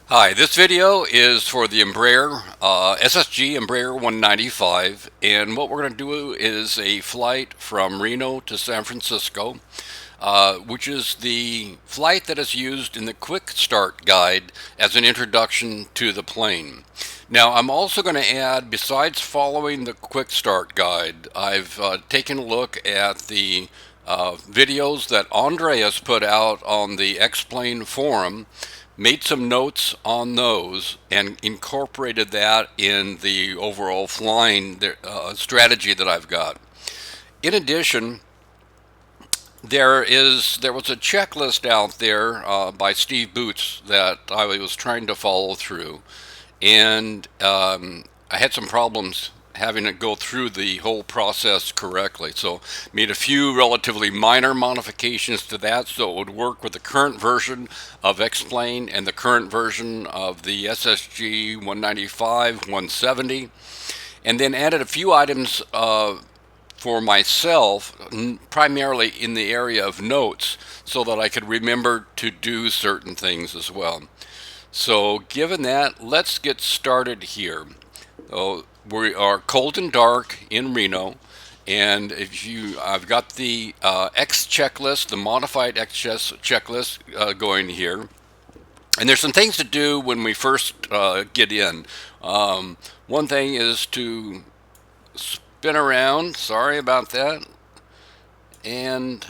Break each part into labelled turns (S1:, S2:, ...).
S1: Hi, this video is for the Embraer SSG Embraer 195, and what we're going to do is a flight from Reno to San Francisco, which is the flight that is used in the Quick Start Guide as an introduction to the plane. Now, I'm also going to add, besides following the Quick Start Guide, I've taken a look at the videos that Andreas put out on the X-Plane forum, made some notes on those, and incorporated that in the overall flying strategy that I've got. In addition, there was a checklist out there by Steve Boots that I was trying to follow through, and I had some problems having to go through the whole process correctly. So made a few relatively minor modifications to that so it would work with the current version of X-Plane and the current version of the SSG 195, 170, and then added a few items for myself, primarily in the area of notes, so that I could remember to do certain things as well. So given that, let's get started here. So we are cold and dark in Reno, and I've got the X checklist, the modified X checklist going here. And there's some things to do when we first get in. One thing is to spin around. Sorry about that. And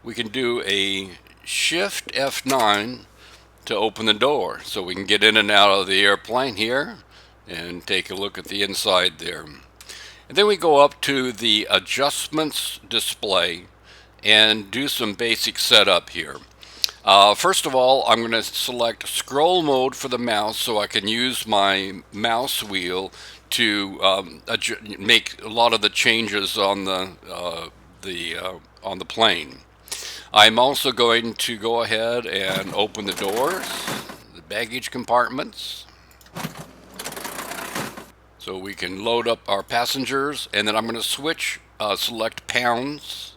S1: we can do a Shift F9 to open the door so we can get in and out of the airplane here and take a look at the inside there. And then we go up to the adjustments display and do some basic setup here. First of all, I'm going to select scroll mode for the mouse so I can use my mouse wheel to make a lot of the changes on the plane. I'm also going to go ahead and open the doors, the baggage compartments, so we can load up our passengers, and then I'm going to select pounds.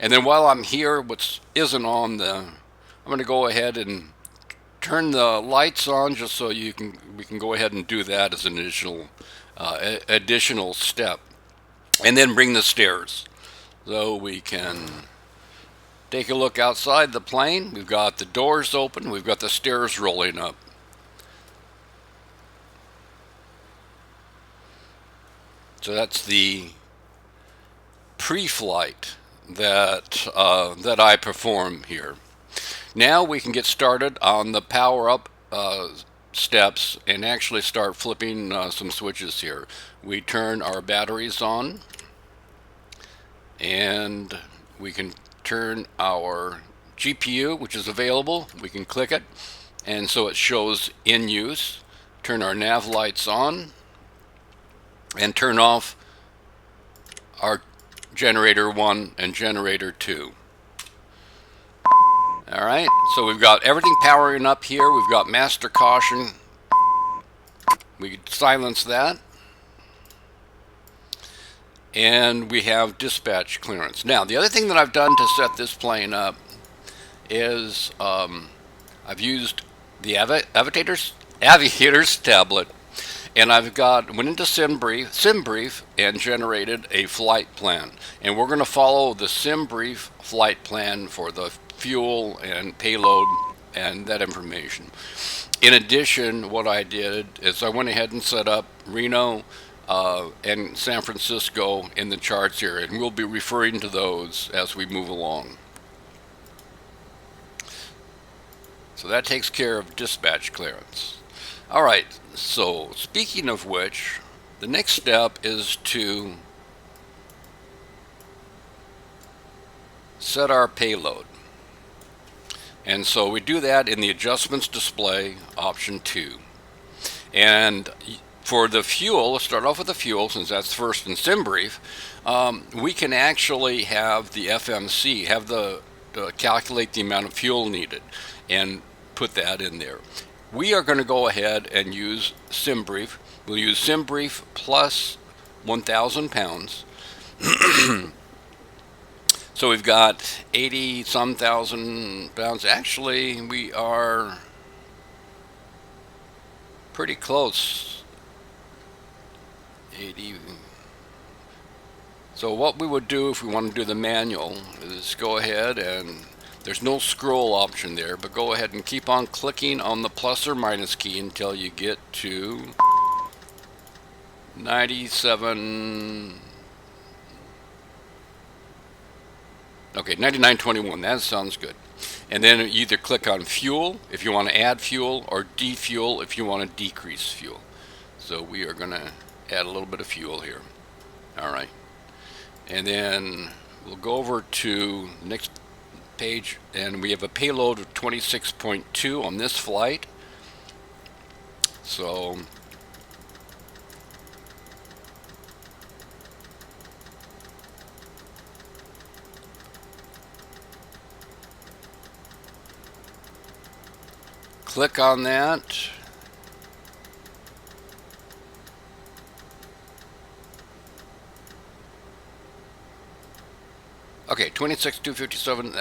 S1: And then while I'm here, what isn't on I'm going to go ahead and turn the lights on just so we can go ahead and do that as an additional step. And then bring the stairs so we can take a look outside the plane. We've got the doors open, we've got the stairs rolling up. So that's the pre-flight that I perform here. Now we can get started on the power-up steps and actually start flipping some switches here. We turn our batteries on, and we can turn our GPU, which is available. We can click it, and so it shows in use. Turn our nav lights on, and turn off our generator 1 and generator 2. Alright, so we've got everything powering up here. We've got master caution. We silence that. And we have dispatch clearance. Now, the other thing that I've done to set this plane up is I've used the Aviator's tablet, and went into SimBrief and generated a flight plan. And we're going to follow the SimBrief flight plan for the fuel and payload and that information. In addition, what I did is I went ahead and set up Reno and San Francisco in the charts here, and we'll be referring to those as we move along. So that takes care of dispatch clearance. All right, so speaking of which, the next step is to set our payload. And so we do that in the adjustments display, option 2. And for the fuel, let's start off with the fuel since that's first in SimBrief. We can actually have the FMC, calculate the amount of fuel needed and put that in there. We are going to go ahead and use SimBrief. We'll use SimBrief plus 1,000 pounds. So we've got 80 some thousand pounds. Actually, we are pretty close. 80. So what we would do if we want to do the manual is go ahead, and there's no scroll option there, but go ahead and keep on clicking on the plus or minus key until you get to 97. Okay, 9921. That sounds good. And then you either click on fuel if you want to add fuel, or defuel if you want to decrease fuel. So we are going to add a little bit of fuel here. All right. And then we'll go over to next page, and we have a payload of 26.2 on this flight. So click on that. Okay, 26,257.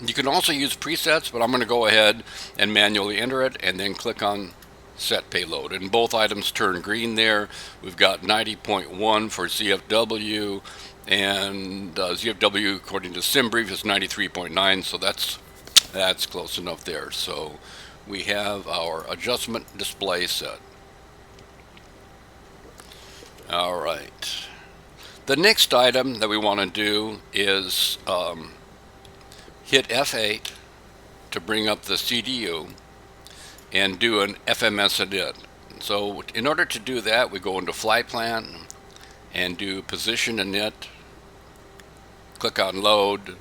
S1: You can also use presets, but I'm going to go ahead and manually enter it, and then click on set payload. And both items turn green there. We've got 90.1 for ZFW, and ZFW according to SimBrief is 93.9, so that's close enough there. So we have our adjustment display set. All right. The next item that we want to do is hit F8 to bring up the CDU and do an FMS init. So in order to do that, we go into flight plan and do position init, click on load,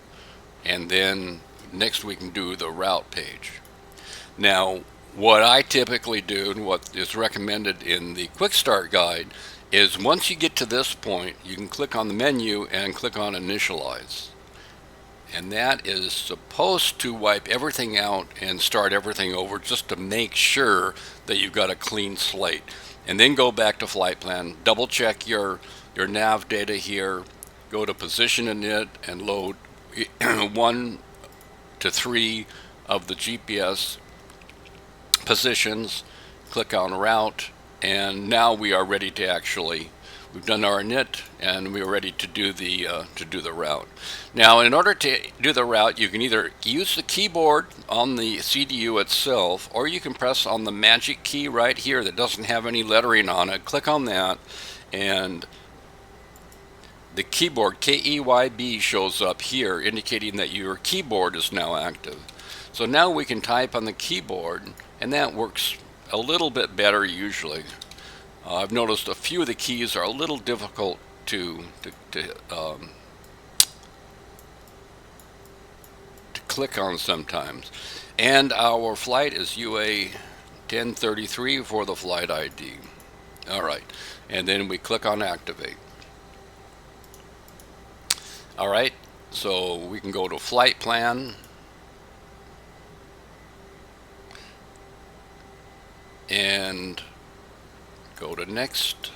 S1: and then next we can do the route page. Now, what I typically do and what is recommended in the quick start guide is once you get to this point, you can click on the menu and click on initialize. And that is supposed to wipe everything out and start everything over, just to make sure that you've got a clean slate. And then go back to flight plan, double check your nav data here, go to position init and load 1 to 3 of the GPS positions, click on route, and now we are ready to we've done our init and we are ready to do the route. Now, in order to do the route, you can either use the keyboard on the CDU itself, or you can press on the magic key right here that doesn't have any lettering on it. Click on that, and the keyboard KEYB shows up here, indicating that your keyboard is now active. So now we can type on the keyboard, and that works a little bit better usually. I've noticed a few of the keys are a little difficult to click on sometimes. And our flight is UA 1033 for the flight ID. All right, and then we click on activate. All right, so we can go to flight plan, and go to next.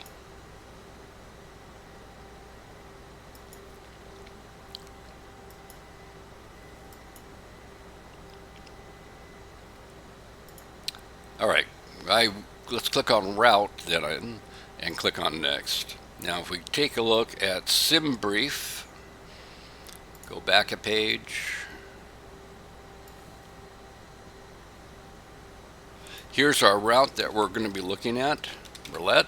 S1: All right, let's click on route then and click on next. Now if we take a look at SimBrief, go back a page. Here's our route that we're going to be looking at, roulette.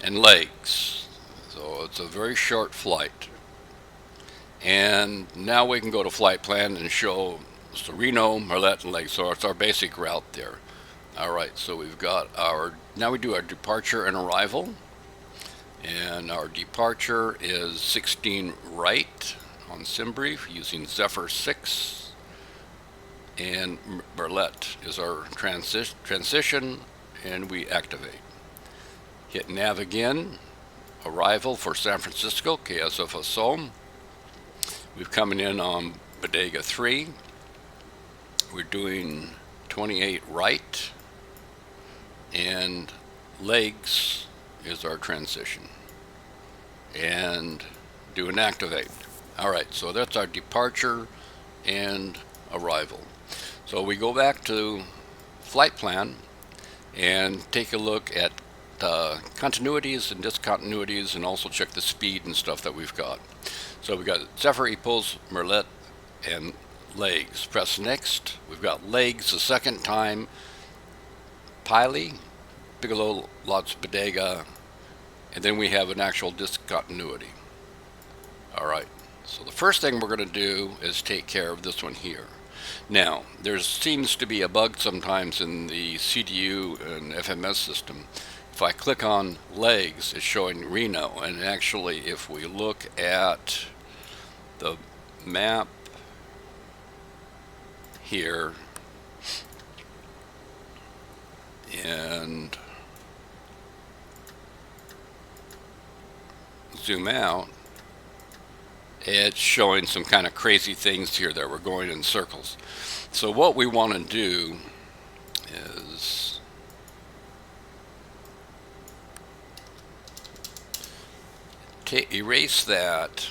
S1: And legs. So it's a very short flight. And now we can go to flight plan and show Reno, Marlette, and legs. So it's our basic route there. All right, so we've got now we do our departure and arrival. And our departure is 16 right on SimBrief using Zephyr 6, and Marlette is our transition, and we activate. Hit nav again, arrival for San Francisco, KSFO. We're coming in on Bodega 3. We're doing 28 right, and legs is our transition. And do an activate. Alright, so that's our departure and arrival. So we go back to flight plan and take a look at continuities and discontinuities, and also check the speed and stuff that we've got. So we've got Zephyr equals Merlet and legs. Press next. We've got legs the second time. Pily, Bigelow, Lots, Bodega, and then we have an actual discontinuity. Alright, so the first thing we're going to do is take care of this one here. Now, there seems to be a bug sometimes in the CDU and FMS system. If I click on legs, it's showing Reno, and actually if we look at the map here and zoom out, it's showing some kind of crazy things here that we're going in circles. So what we want to do is erase that,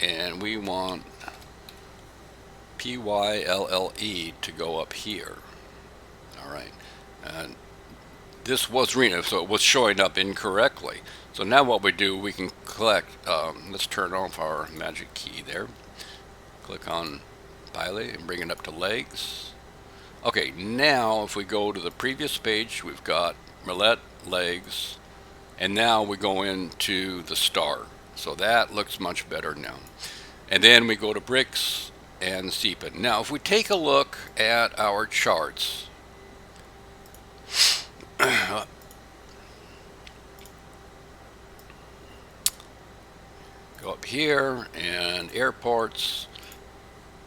S1: and we want PYLLE to go up here. Alright, and this was Reno, so it was showing up incorrectly. So now what we do, we can click, let's turn off our magic key there. Click on Pily and bring it up to legs. Okay, now if we go to the previous page, we've got Merlet, legs, and now we go into the star. So that looks much better now. And then we go to bricks and seepin. Now if we take a look at our charts, go up here and airports.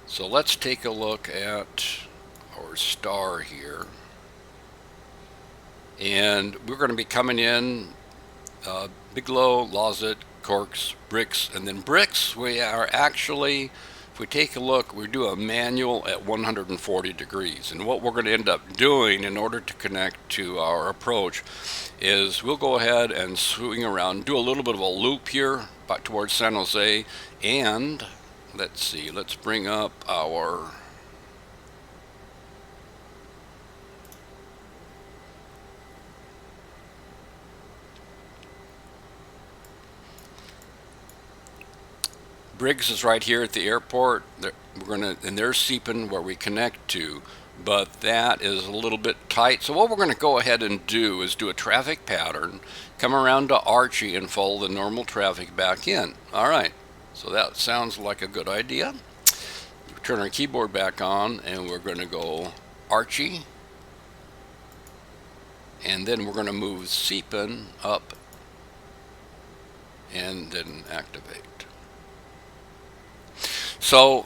S1: So let's take a look at our star here, and we're going to be coming in Bigelow, Lozet, Corks, bricks, and then bricks we are actually, if we take a look, we do a manual at 140 degrees, and what we're going to end up doing in order to connect to our approach is we'll go ahead and swing around, do a little bit of a loop here back towards San Jose, and let's see, let's bring up our Briggs is right here at the airport. We're gonna, and there's Seepin where we connect to, but that is a little bit tight. So what we're going to go ahead and do is do a traffic pattern, come around to Archie and follow the normal traffic back in. All right, so that sounds like a good idea. Turn our keyboard back on, and we're going to go Archie, and then we're going to move Seepin up and then activate. So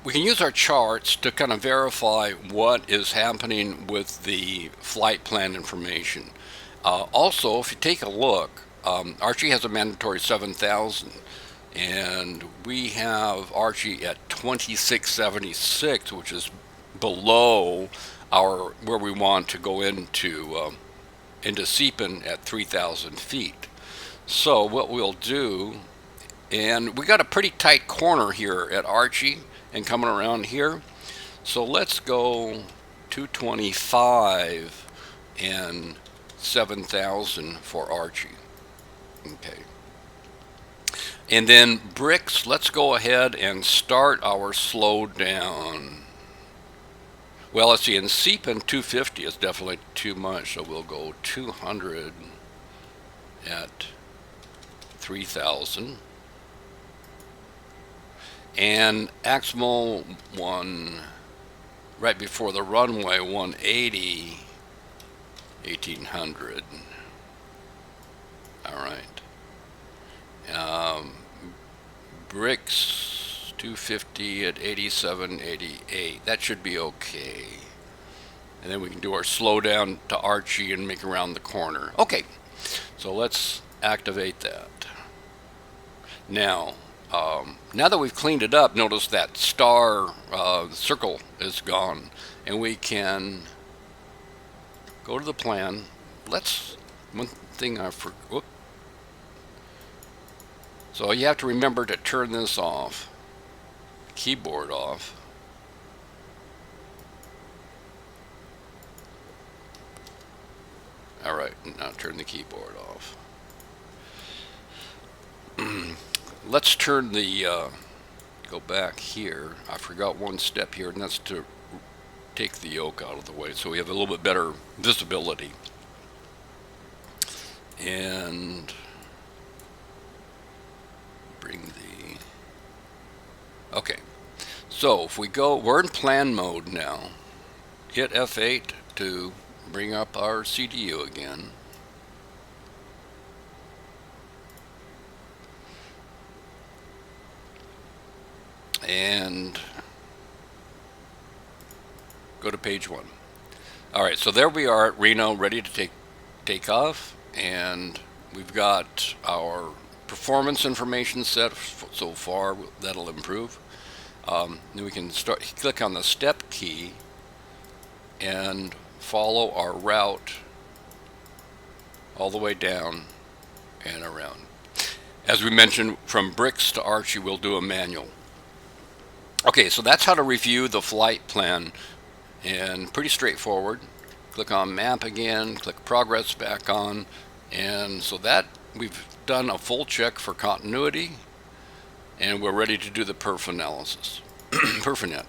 S1: we can use our charts to kind of verify what is happening with the flight plan information. Also, if you take a look, Archie has a mandatory 7,000, and we have Archie at 2676, which is below our where we want to go into Seepin at 3,000 feet. So what we'll do, and we got a pretty tight corner here at Archie and coming around here, so let's go 225 and 7,000 for Archie. Okay, and then bricks, let's go ahead and start our slow down. Well, let's see, in Seepin 250 is definitely too much, so we'll go 200 at 3,000. And Axmal 1 right before the runway, 180, 1800. All right. Bricks 250 at 87, 88. That should be okay. And then we can do our slow down to Archie and make around the corner. Okay, so let's activate that. Now, now that we've cleaned it up, notice that star circle is gone, and we can go to the plan, one thing I forgot. So you have to remember to turn this off, keyboard off. All right, now turn the keyboard off. Let's turn the, go back here. I forgot one step here, and that's to take the yoke out of the way so we have a little bit better visibility. And bring the, okay. So if we go, we're in plan mode now. Hit F8 to bring up our CDU again. And go to page 1. All right, so there we are at Reno, ready to take off, and we've got our performance information set so far. That'll improve. Then we can click on the step key and follow our route all the way down and around. As we mentioned, from Bricks to Archie, we'll do a manual. Okay, so that's how to review the flight plan, and pretty straightforward. Click on map again, click progress back on, and so that we've done a full check for continuity, and we're ready to do the perf analysis. Perfinet.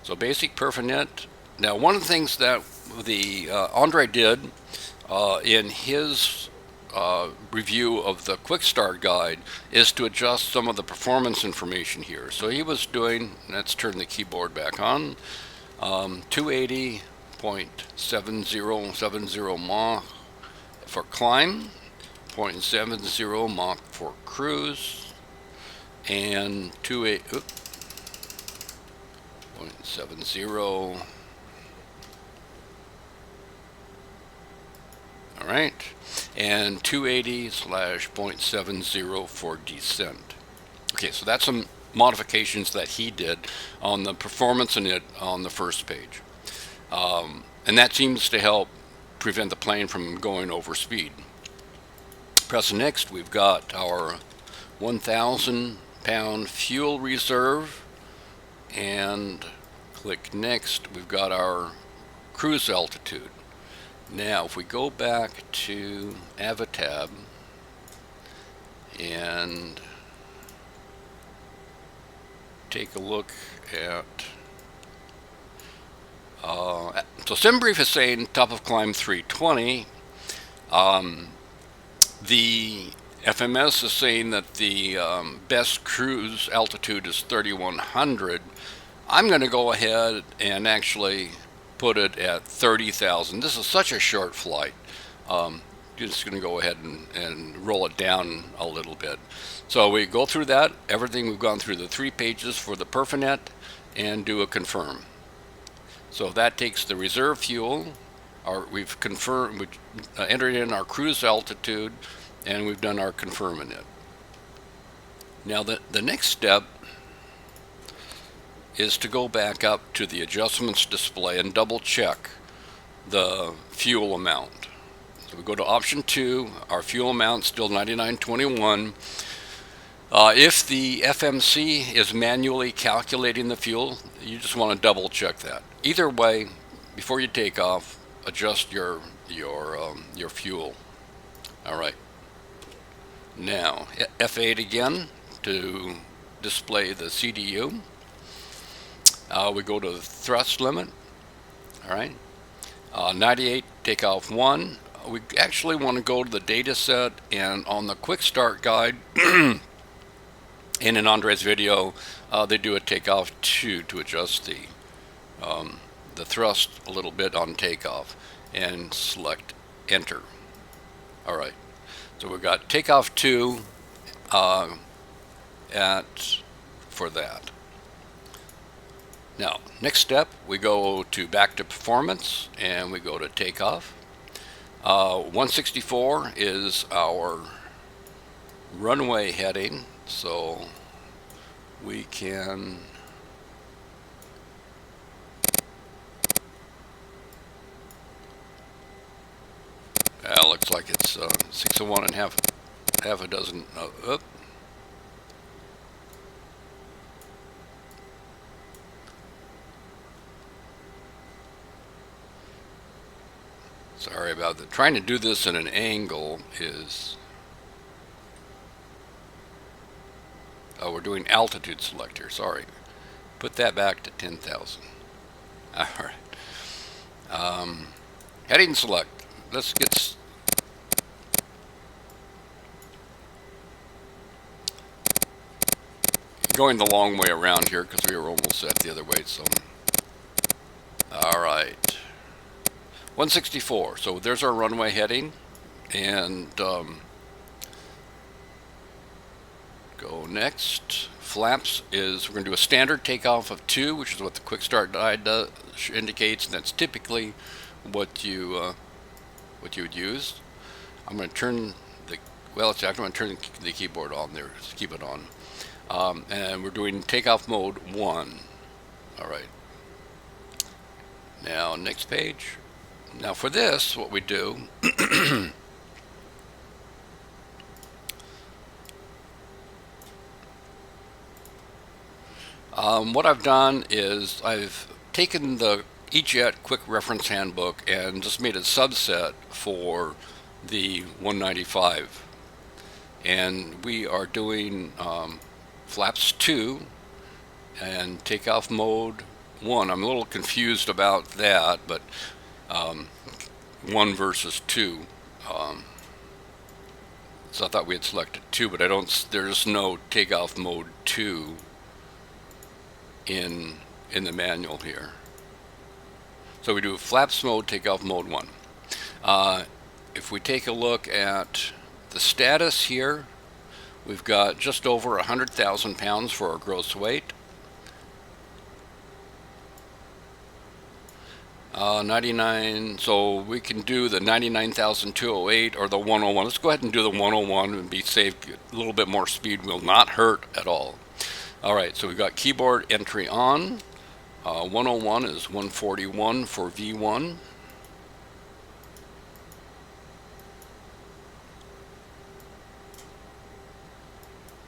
S1: So basic perfinet. Now, one of the things that the Andre did in his review of the quick start guide is to adjust some of the performance information here. So he was doing, let's turn the keyboard back on, 280.7070 Mach for climb, 0.70 Mach for cruise, and 0.70. All right, and 280/.70 for descent. Okay, so that's some modifications that he did on the performance in it on the first page. And that seems to help prevent the plane from going over speed. Press next, we've got our 1,000 pound fuel reserve, and click next, we've got our cruise altitude. Now, if we go back to Avatab and take a look at, so SimBrief is saying top of climb 320. The FMS is saying that the best cruise altitude is 3,100. I'm going to go ahead and actually put it at 30,000. This is such a short flight. Just going to go ahead and roll it down a little bit. So we go through that, everything. We've gone through the 3 pages for the Perfinet and do a confirm. So that takes the reserve fuel. We've confirmed, we entered in our cruise altitude, and we've done our confirming it. Now the next step is to go back up to the adjustments display and double check the fuel amount. So we go to option 2, our fuel amount still 99.21. If the FMC is manually calculating the fuel, you just want to double check that. Either way, before you take off, adjust your fuel. All right. Now F8 again to display the CDU. We go to the thrust limit. All right. 98 takeoff 1. We actually want to go to the data set, and on the quick start guide and in Andre's video, they do a takeoff 2 to adjust the thrust a little bit on takeoff, and select enter. All right. So we've got takeoff 2 for that. Now, next step, we go to back to performance, and we go to takeoff. 164 is our runway heading, so we can like it's 6:01 and half a dozen. Sorry about that. Trying to do this in an angle is... Oh, we're doing altitude select here. Sorry. Put that back to 10,000. All right. Heading select. Let's get... Going the long way around here because we were almost set the other way. So, all right. 164. So there's our runway heading, and go next. Flaps is we're going to do a standard takeoff of 2, which is what the quick start guide indicates, and that's typically what you would use. I'm going to turn the I'm going to turn the keyboard on there. Just keep it on, and we're doing takeoff mode 1. All right. Now next page. Now for this, what we do, what I've done is I've taken the E-Jet Quick Reference Handbook and just made a subset for the 195. And we are doing flaps 2 and takeoff mode 1. I'm a little confused about that, but 1 versus 2. So I thought we had selected 2, but there's no takeoff mode 2 in the manual here. So we do flaps mode, takeoff mode 1. If we take a look at the status here, we've got just over 100,000 pounds for our gross weight. 99, so we can do the 99,208 or the 101. Let's go ahead and do the 101 and be safe. A little bit more speed will not hurt at all. All right, so we've got keyboard entry on. 101 is 141 for V1.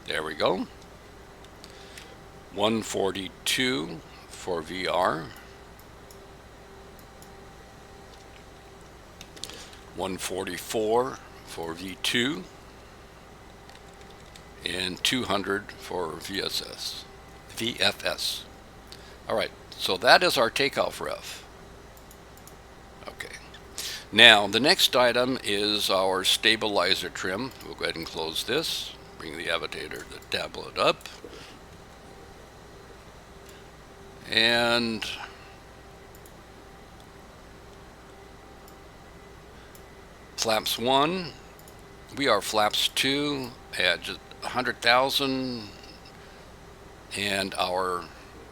S1: There we go. 142 for VR. 144 for V2, and 200 for VFS. All right, so that is our takeoff ref. Okay. Now, the next item is our stabilizer trim. We'll go ahead and close this, bring the the tablet up, and flaps 1, we are flaps 2 at just 100,000, and our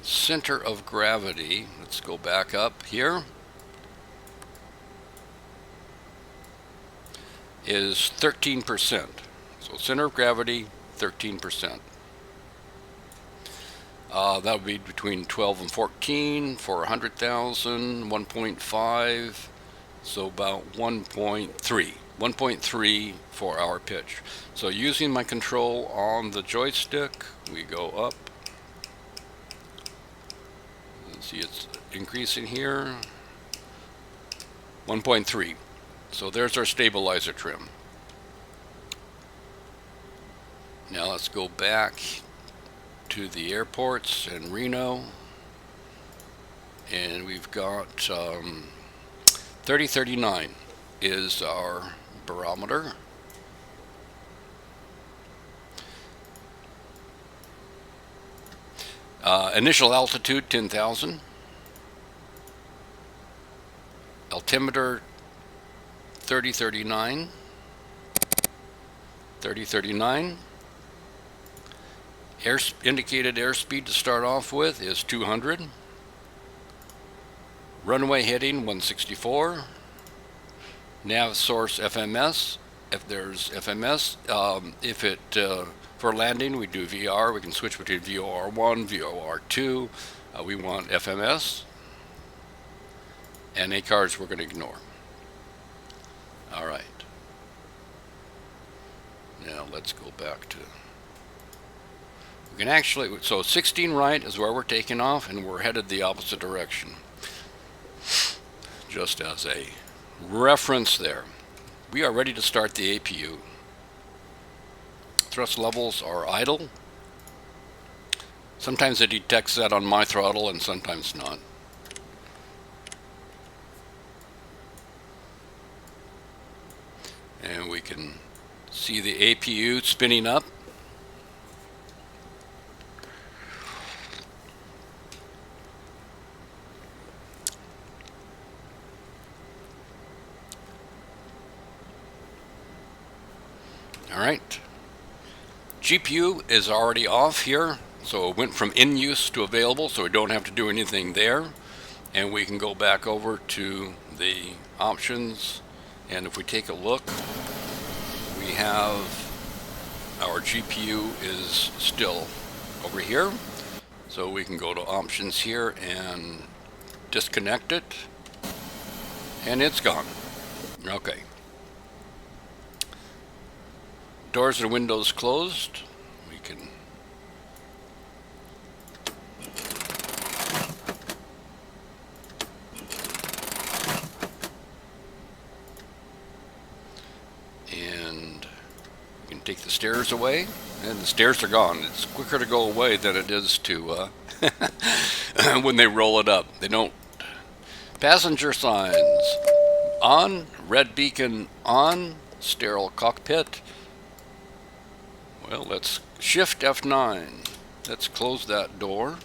S1: center of gravity, let's go back up here, is 13%. So center of gravity, 13%. That would be between 12 and 14 for 100,000, 1.5. So about 1.3 for our pitch. So using my control on the joystick, we go up. You see it's increasing here. 1.3. So there's our stabilizer trim. Now let's go back to the airports in Reno. And we've got 3039 is our barometer. Initial altitude 10,000. Altimeter 3039. 3039. Indicated airspeed to start off with is 200. Runway heading 164. Nav source FMS. If there's FMS, for landing we do VR. We can switch between VOR1, VOR2. We want FMS. And ACARS we're going to ignore. All right. Now let's go back to, we can actually, so 16 right is where we're taking off, and we're headed the opposite direction. Just as a reference there. We are ready to start the APU. Thrust levels are idle. Sometimes it detects that on my throttle and sometimes not. And we can see the APU spinning up. Alright, GPU is already off here, so it went from in use to available, so we don't have to do anything there. And we can go back over to the options, and if we take a look, we have our GPU is still over here. So we can go to options here and disconnect it, and it's gone. Okay. Doors and windows closed. We can take the stairs away, and the stairs are gone. It's quicker to go away than it is to when they roll it up. They don't. Passenger signs on, red beacon on, sterile cockpit. Well, let's shift F9. Let's close that door.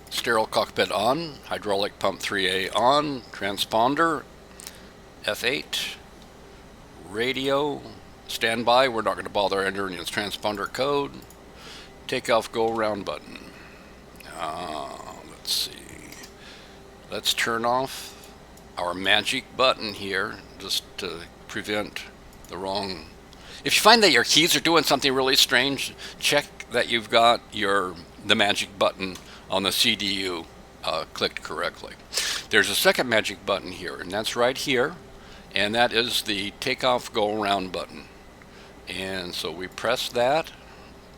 S1: Sterile cockpit on, hydraulic pump 3A on, transponder F8, radio standby. We're not going to bother entering its transponder code. Takeoff go around button. Let's see. Let's turn off our magic button here just to prevent the wrong. If you find that your keys are doing something really strange, check that you've got the magic button on the CDU clicked correctly. There's a second magic button here, and that's right here, and that is the takeoff go around button. And so we press that.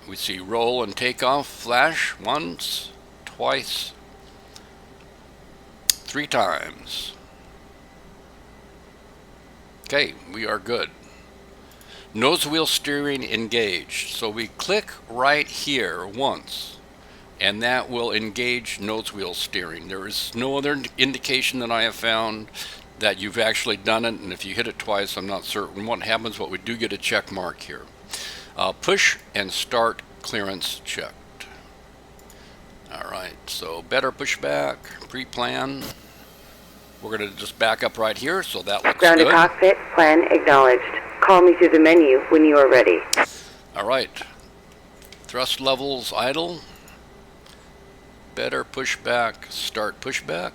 S1: We see roll and takeoff flash once, twice, 3 times. Okay, we are good. Nose wheel steering engaged. So we click right here once, and that will engage nose wheel steering. There is no other indication that I have found that you've actually done it, and if you hit it twice, I'm not certain what happens, but we do get a check mark here. Push and start clearance checked. Alright, so better pushback, pre-plan. We're going to just back up right here, so that looks
S2: Grounded
S1: good.
S2: cockpit, plan acknowledged. Call me through the menu when you are ready.
S1: Alright, thrust levels idle. Better pushback, start pushback.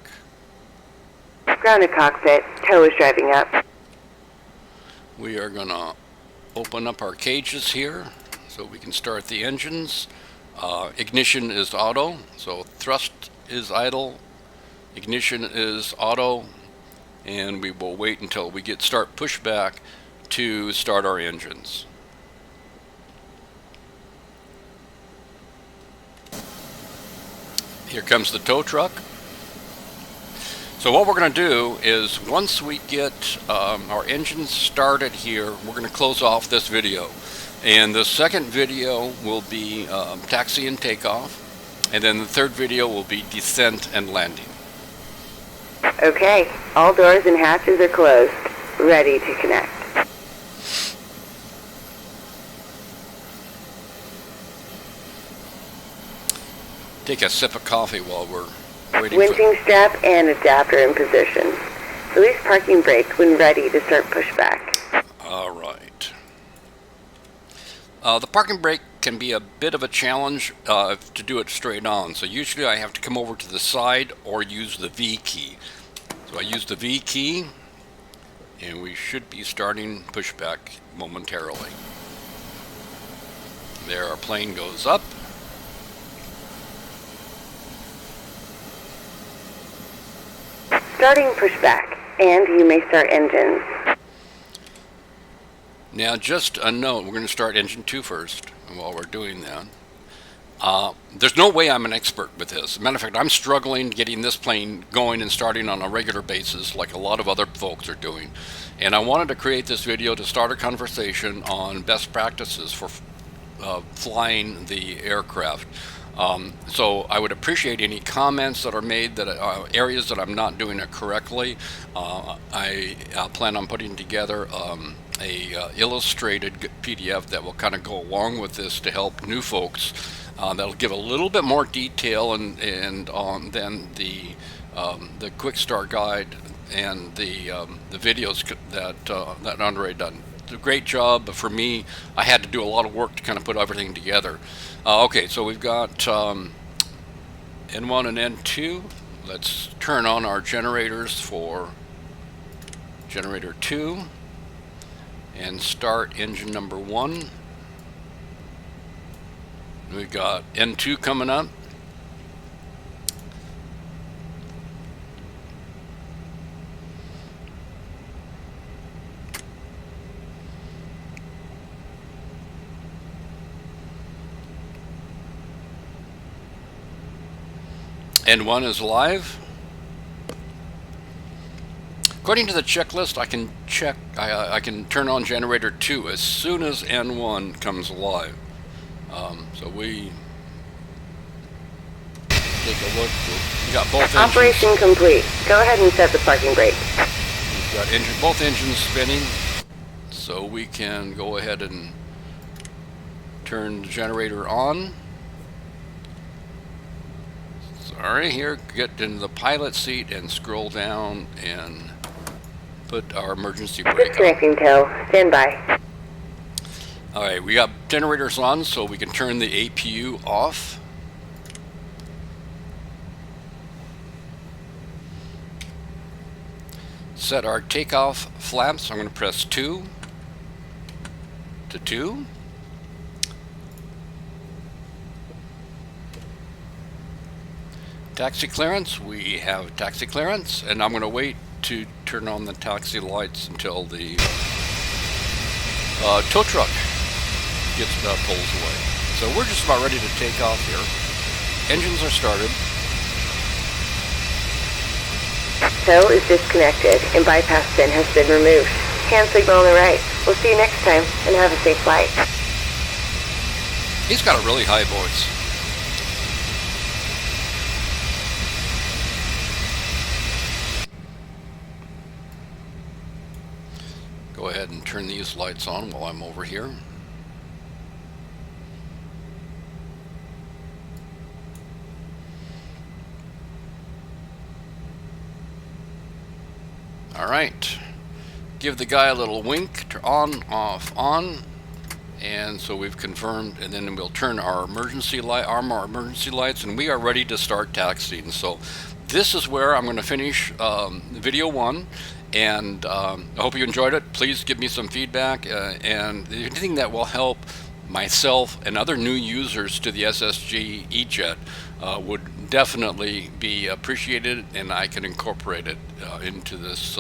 S2: Grounded cockpit, tow is driving up.
S1: We are going to open up our cages here so we can start the engines. Ignition is auto, so thrust is idle, ignition is auto, and we will wait until we get start pushback to start our engines. Here comes the tow truck. So what we're going to do is, once we get our engines started here, we're going to close off this video. And the second video will be taxi and takeoff. And then the third video will be descent and landing.
S2: Okay, all doors and hatches are closed. Ready to connect.
S1: Take a sip of coffee while we're waiting.
S2: Winching strap and adapter in position. Release parking brake when ready to start pushback.
S1: All right. The parking brake can be a bit of a challenge to do it straight on. So usually I have to come over to the side or use the V key. So I use the V key, and we should be starting pushback momentarily. There, our plane goes up.
S2: Starting pushback. And you may start engines.
S1: Now, just a note, we're going to start engine 2 first, and while we're doing that. There's no way I'm an expert with this. As a matter of fact, I'm struggling getting this plane going and starting on a regular basis like a lot of other folks are doing. And I wanted to create this video to start a conversation on best practices for flying the aircraft. So I would appreciate any comments that are made, that areas that I'm not doing it correctly. I plan on putting together a illustrated PDF that will kind of go along with this to help new folks. That'll give a little bit more detail and on than the quick start guide and the videos that Andre done. A great job, but for me, I had to do a lot of work to kind of put everything together. Okay, so we've got N1 and N2. Let's turn on our generators for generator 2 and start engine number 1. We've got N2 coming up. N1 is live. According to the checklist, I can turn on generator 2 as soon as N1 comes live. So we take a look. We got both engines.
S2: Operation complete. Go ahead and set the parking brake.
S1: We've got both engines spinning, so we can go ahead and turn the generator on. Sorry, here, get into the pilot seat and scroll down and put our emergency brake on.
S2: Disconnecting tow. Stand by.
S1: Alright, we got generators on, so we can turn the APU off. Set our takeoff flaps. I'm going to press 2 to 2. Taxi clearance, we have taxi clearance, and I'm going to wait to turn on the taxi lights until the tow truck pulls away. So we're just about ready to take off here. Engines are started.
S2: Tow is disconnected and bypass pin has been removed. Hand signal on the right. We'll see you next time and have a safe flight.
S1: He's got a really high voice. Go ahead and turn these lights on while I'm over here. Alright, give the guy a little wink, to on, off, on, and so we've confirmed, and then we'll turn our emergency lights, and we are ready to start taxiing. So this is where I'm going to finish video 1, and I hope you enjoyed it. Please give me some feedback, and anything that will help myself and other new users to the SSG E-Jet would definitely be appreciated, and I can incorporate it into this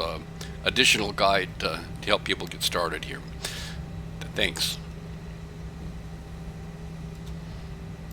S1: additional guide to help people get started here. Thanks.